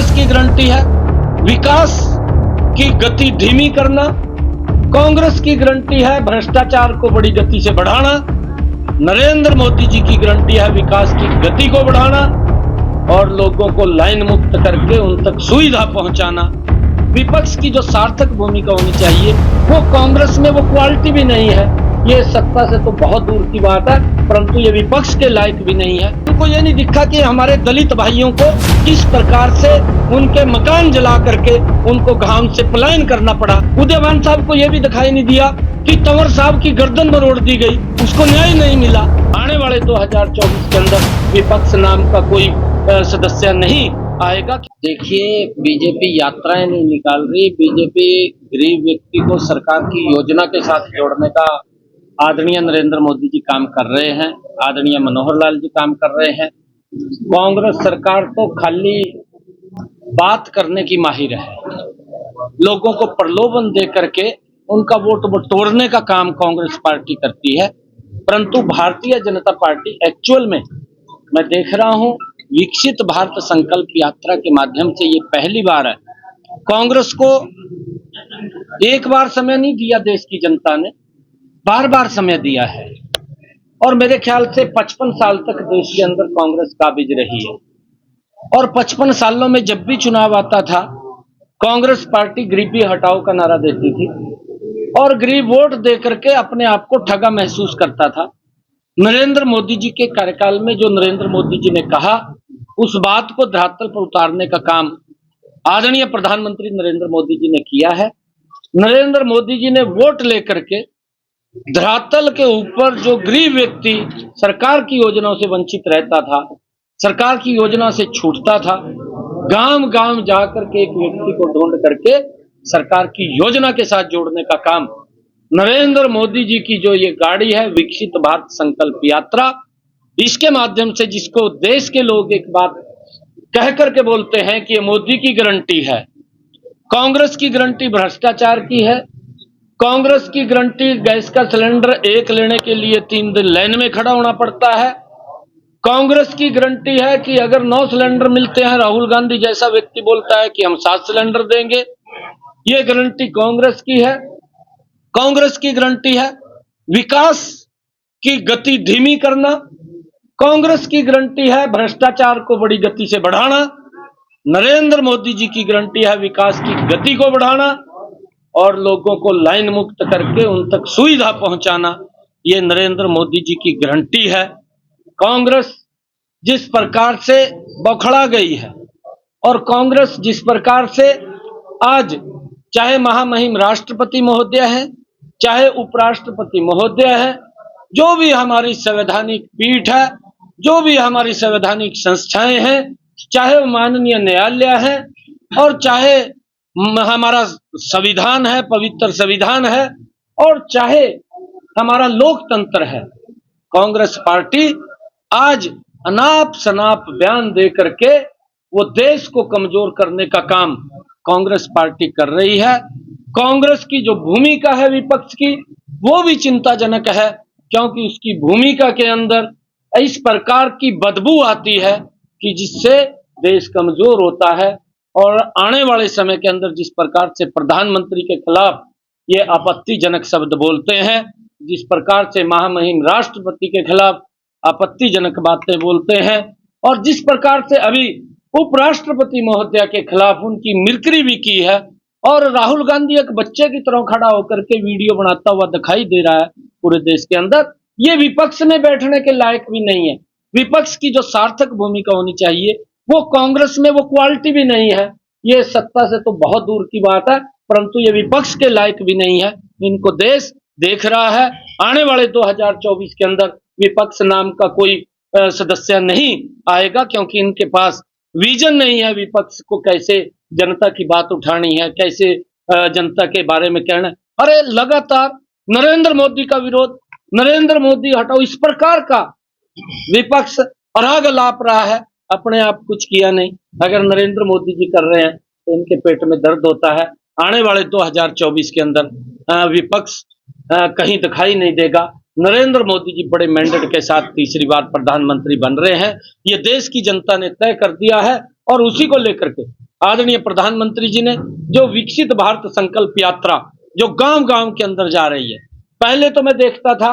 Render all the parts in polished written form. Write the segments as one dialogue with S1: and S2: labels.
S1: कांग्रेस की गारंटी है विकास की गति धीमी करना, कांग्रेस की गारंटी है भ्रष्टाचार को बड़ी गति से बढ़ाना, नरेंद्र मोदी जी की गारंटी है विकास की गति को बढ़ाना और लोगों को लाइन मुक्त करके उन तक सुविधा पहुंचाना। विपक्ष की जो सार्थक भूमिका होनी चाहिए वो कांग्रेस में वो क्वालिटी भी नहीं है। ये सत्ता से तो बहुत दूर की बात है, परंतु ये विपक्ष के लायक भी नहीं है। उनको ये नहीं दिखा कि हमारे दलित भाइयों को किस प्रकार से उनके मकान जला करके उनको घाम से पलायन करना पड़ा। उदयवान साहब को ये भी दिखाई नहीं दिया कि तंवर साहब की गर्दन मरोड़ दी गई, उसको न्याय नहीं मिला। आने वाले 2024 के अंदर विपक्ष नाम का कोई सदस्य नहीं आएगा। देखिए, बीजेपी यात्राएं नहीं निकाल रही। बीजेपी गरीब व्यक्ति को सरकार की योजना के साथ जोड़ने का आदरणीय नरेंद्र मोदी जी काम कर रहे हैं, आदरणीय मनोहर लाल जी काम कर रहे हैं। कांग्रेस सरकार तो खाली बात करने की माहिर है, लोगों को प्रलोभन दे करके उनका वोट बटोरने का काम कांग्रेस पार्टी करती है। परंतु भारतीय जनता पार्टी एक्चुअल में मैं देख रहा हूं विकसित भारत संकल्प यात्रा के माध्यम से ये पहली बार है। कांग्रेस को एक बार समय नहीं दिया देश की जनता ने, बार बार समय दिया है और मेरे ख्याल से 55 साल तक देश के अंदर कांग्रेस काबिज रही है। और 55 सालों में जब भी चुनाव आता था कांग्रेस पार्टी गरीबी हटाओ का नारा देती थी और गरीब वोट दे करके अपने आप को ठगा महसूस करता था। नरेंद्र मोदी जी के कार्यकाल में जो नरेंद्र मोदी जी ने कहा उस बात को धरातल पर उतारने का काम आदरणीय प्रधानमंत्री नरेंद्र मोदी जी ने किया है। नरेंद्र मोदी जी ने वोट लेकर के धरातल के ऊपर जो गरीब व्यक्ति सरकार की योजनाओं से वंचित रहता था, सरकार की योजना से छूटता था, गांव गांव जाकर के एक व्यक्ति को ढूंढ करके सरकार की योजना के साथ जोड़ने का काम नरेंद्र मोदी जी की जो ये गाड़ी है विकसित भारत संकल्प यात्रा, इसके माध्यम से जिसको देश के लोग एक बात कह करके बोलते हैं कि ये मोदी की गारंटी है, कांग्रेस की गारंटी भ्रष्टाचार की है, कांग्रेस की गारंटी गैस का सिलेंडर एक लेने के लिए 3 दिन लाइन में खड़ा होना पड़ता है, कांग्रेस की गारंटी है कि अगर 9 सिलेंडर मिलते हैं राहुल गांधी जैसा व्यक्ति बोलता है कि हम 7 सिलेंडर देंगे, ये गारंटी कांग्रेस की है। कांग्रेस की गारंटी है विकास की गति धीमी करना, कांग्रेस की गारंटी है भ्रष्टाचार को बड़ी गति से बढ़ाना, नरेंद्र मोदी जी की गारंटी है विकास की गति को बढ़ाना और लोगों को लाइन मुक्त करके उन तक सुविधा पहुंचाना। ये नरेंद्र मोदी जी की गारंटी है। कांग्रेस जिस प्रकार से बौखला गई है और कांग्रेस जिस प्रकार से आज चाहे महामहिम राष्ट्रपति महोदय है, चाहे उपराष्ट्रपति महोदय है, जो भी हमारी संवैधानिक पीठ है, जो भी हमारी संवैधानिक संस्थाएं हैं, चाहे माननीय न्यायालय है और चाहे हमारा संविधान है, पवित्र संविधान है और चाहे हमारा लोकतंत्र है, कांग्रेस पार्टी आज अनाप शनाप बयान दे करके वो देश को कमजोर करने का काम कांग्रेस पार्टी कर रही है। कांग्रेस की जो भूमिका है विपक्ष की वो भी चिंताजनक है, क्योंकि उसकी भूमिका के अंदर इस प्रकार की बदबू आती है कि जिससे देश कमजोर होता है। और आने वाले समय के अंदर जिस प्रकार से प्रधानमंत्री के खिलाफ ये आपत्तिजनक शब्द बोलते हैं, जिस प्रकार से महामहिम राष्ट्रपति के खिलाफ आपत्तिजनक बातें बोलते हैं और जिस प्रकार से अभी उपराष्ट्रपति महोदय के खिलाफ उनकी मिरकरी भी की है और राहुल गांधी एक बच्चे की तरह खड़ा होकर के वीडियो बनाता हुआ दिखाई दे रहा है पूरे देश के अंदर, ये विपक्ष में बैठने के लायक भी नहीं है। विपक्ष की जो सार्थक भूमिका होनी चाहिए वो कांग्रेस में वो क्वालिटी भी नहीं है। ये सत्ता से तो बहुत दूर की बात है, परंतु ये विपक्ष के लायक भी नहीं है। इनको देश देख रहा है। आने वाले 2024 के अंदर विपक्ष नाम का कोई सदस्य नहीं आएगा, क्योंकि इनके पास विजन नहीं है विपक्ष को कैसे जनता की बात उठानी है, कैसे जनता के बारे में कहना है। अरे लगातार नरेंद्र मोदी का विरोध, नरेंद्र मोदी हटाओ, इस प्रकार का विपक्ष अराग लाप रहा है, अपने आप कुछ किया नहीं। अगर नरेंद्र मोदी जी कर रहे हैं तो इनके पेट में दर्द होता है। आने वाले 2024 के अंदर विपक्ष कहीं दिखाई नहीं देगा। नरेंद्र मोदी जी बड़े मैंडेट के साथ तीसरी बार प्रधानमंत्री बन रहे हैं। ये देश की जनता ने तय कर दिया है और उसी को लेकर के आदरणीय प्रधानमंत्री जी ने जो विकसित भारत संकल्प यात्रा जो गांव गांव के अंदर जा रही है। पहले तो मैं देखता था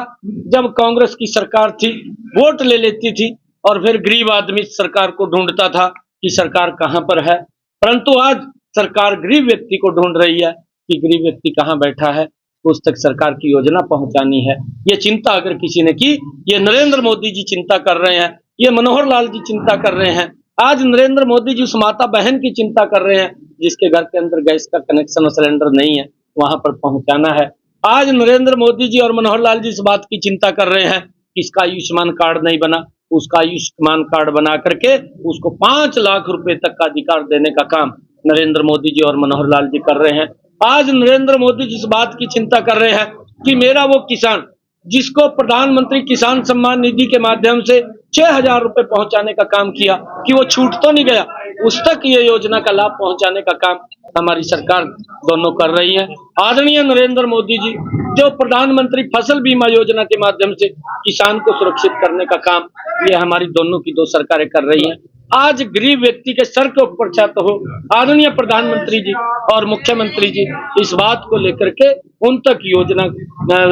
S1: जब कांग्रेस की सरकार थी, वोट ले लेती थी और फिर गरीब आदमी सरकार को ढूंढता था कि सरकार कहां पर है। परंतु आज सरकार गरीब व्यक्ति को ढूंढ रही है कि गरीब व्यक्ति कहां बैठा है, उस तक सरकार की योजना पहुंचानी है। ये चिंता अगर किसी ने की, ये नरेंद्र मोदी जी चिंता कर रहे हैं, ये मनोहर लाल जी चिंता कर रहे हैं। आज नरेंद्र मोदी जी उस माता बहन की चिंता कर रहे हैं जिसके घर के अंदर गैस का कनेक्शन और सिलेंडर नहीं है, वहां पर पहुंचाना है। आज नरेंद्र मोदी जी और मनोहर लाल जी इस बात की चिंता कर रहे हैं कि इसका आयुष्मान कार्ड नहीं बना, उसका आयुष्मान कार्ड बना करके उसको 5 लाख रुपए तक का अधिकार देने का काम नरेंद्र मोदी जी और मनोहर लाल जी कर रहे हैं। आज नरेंद्र मोदी जी इस बात की चिंता कर रहे हैं कि मेरा वो किसान जिसको प्रधानमंत्री किसान सम्मान निधि के माध्यम से 6,000 रुपए पहुंचाने का काम किया कि वो छूट तो नहीं गया, उस तक ये योजना का लाभ पहुंचाने का काम हमारी सरकार दोनों कर रही है। आदरणीय नरेंद्र मोदी जी जो प्रधानमंत्री फसल बीमा योजना के माध्यम से किसान को सुरक्षित करने का काम ये हमारी दोनों की 2 सरकारें कर रही हैं। आज गरीब व्यक्ति के सर के ऊपर छत हो, आदरणीय प्रधानमंत्री जी और मुख्यमंत्री जी इस बात को लेकर के उन तक योजना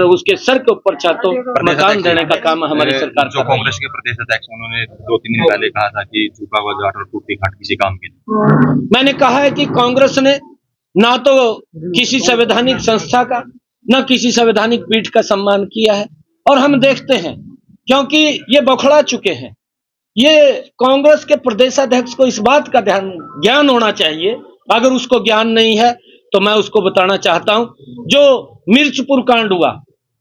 S1: उसके सर के ऊपर छत हो, मकान देने का काम हमारी सरकार
S2: जो कांग्रेस के प्रदेश अध्यक्ष उन्होंने 2-3 दिन पहले कहा था कि झुका हुआ घाट और टूटी घाट किसी काम के नहीं।
S1: मैंने कहा है कि कांग्रेस ने ना तो किसी संवैधानिक संस्था का न किसी संवैधानिक पीठ का सम्मान किया है और हम देखते हैं क्योंकि ये बौखला चुके हैं। ये कांग्रेस के प्रदेशाध्यक्ष को इस बात का ज्ञान होना चाहिए, अगर उसको ज्ञान नहीं है तो मैं उसको बताना चाहता हूं। जो मिर्चपुर कांड हुआ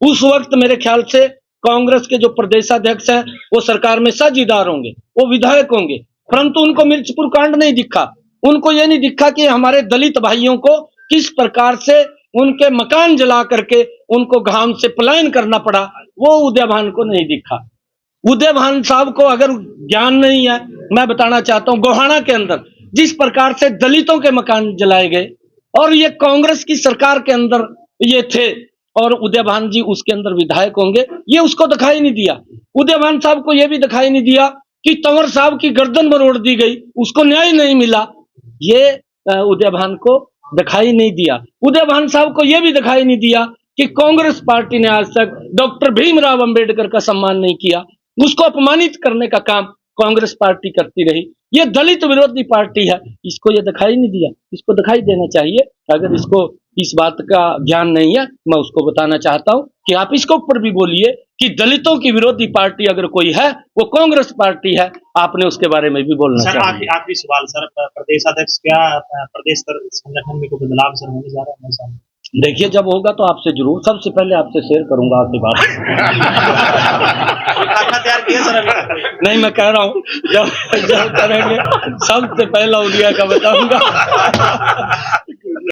S1: उस वक्त मेरे ख्याल से कांग्रेस के जो प्रदेशाध्यक्ष हैं वो सरकार में साझीदार होंगे, वो विधायक होंगे, परंतु उनको मिर्चपुर कांड नहीं दिखा। उनको ये नहीं दिखा कि हमारे दलित भाइयों को किस प्रकार से उनके मकान जला करके उनको घाम से पलायन करना पड़ा, वो उदयभान को नहीं दिखा। उदयभान साहब को अगर ज्ञान नहीं है, मैं बताना चाहता हूं गोहाना के अंदर जिस प्रकार से दलितों के मकान जलाए गए और ये कांग्रेस की सरकार के अंदर ये थे और उदयभान जी उसके अंदर विधायक होंगे, ये उसको दिखाई नहीं दिया। उदयभान साहब को यह भी दिखाई नहीं दिया कि तंवर साहब की गर्दन मरोड़ दी गई, उसको न्याय नहीं मिला, ये उदयभान को दिखाई नहीं दिया। उदयभान साहब को यह भी दिखाई नहीं दिया कि कांग्रेस पार्टी ने आज तक डॉक्टर भीमराव अंबेडकर का सम्मान नहीं किया, उसको अपमानित करने का काम कांग्रेस पार्टी करती रही। ये दलित विरोधी पार्टी है, इसको ये दिखाई नहीं दिया, इसको दिखाई देना चाहिए। अगर इसको इस बात का ज्ञान नहीं है, मैं उसको बताना चाहता हूं कि आप इसके ऊपर भी बोलिए कि दलितों की विरोधी पार्टी अगर कोई है वो कांग्रेस पार्टी है, आपने उसके बारे में भी बोलना चाहिए।
S3: आखिरी सवाल सर, प्रदेशाध्यक्ष क्या प्रदेश संगठन में कोई बदलाव सर होने जा रहा है?
S1: देखिए जब होगा तो आपसे जरूर, सबसे पहले आपसे शेयर करूंगा आपकी बात।
S3: तैयार किया सर अभी?
S1: नहीं, मैं कह रहा हूँ जब करेंगे सबसे पहला उड़िया का बताऊंगा।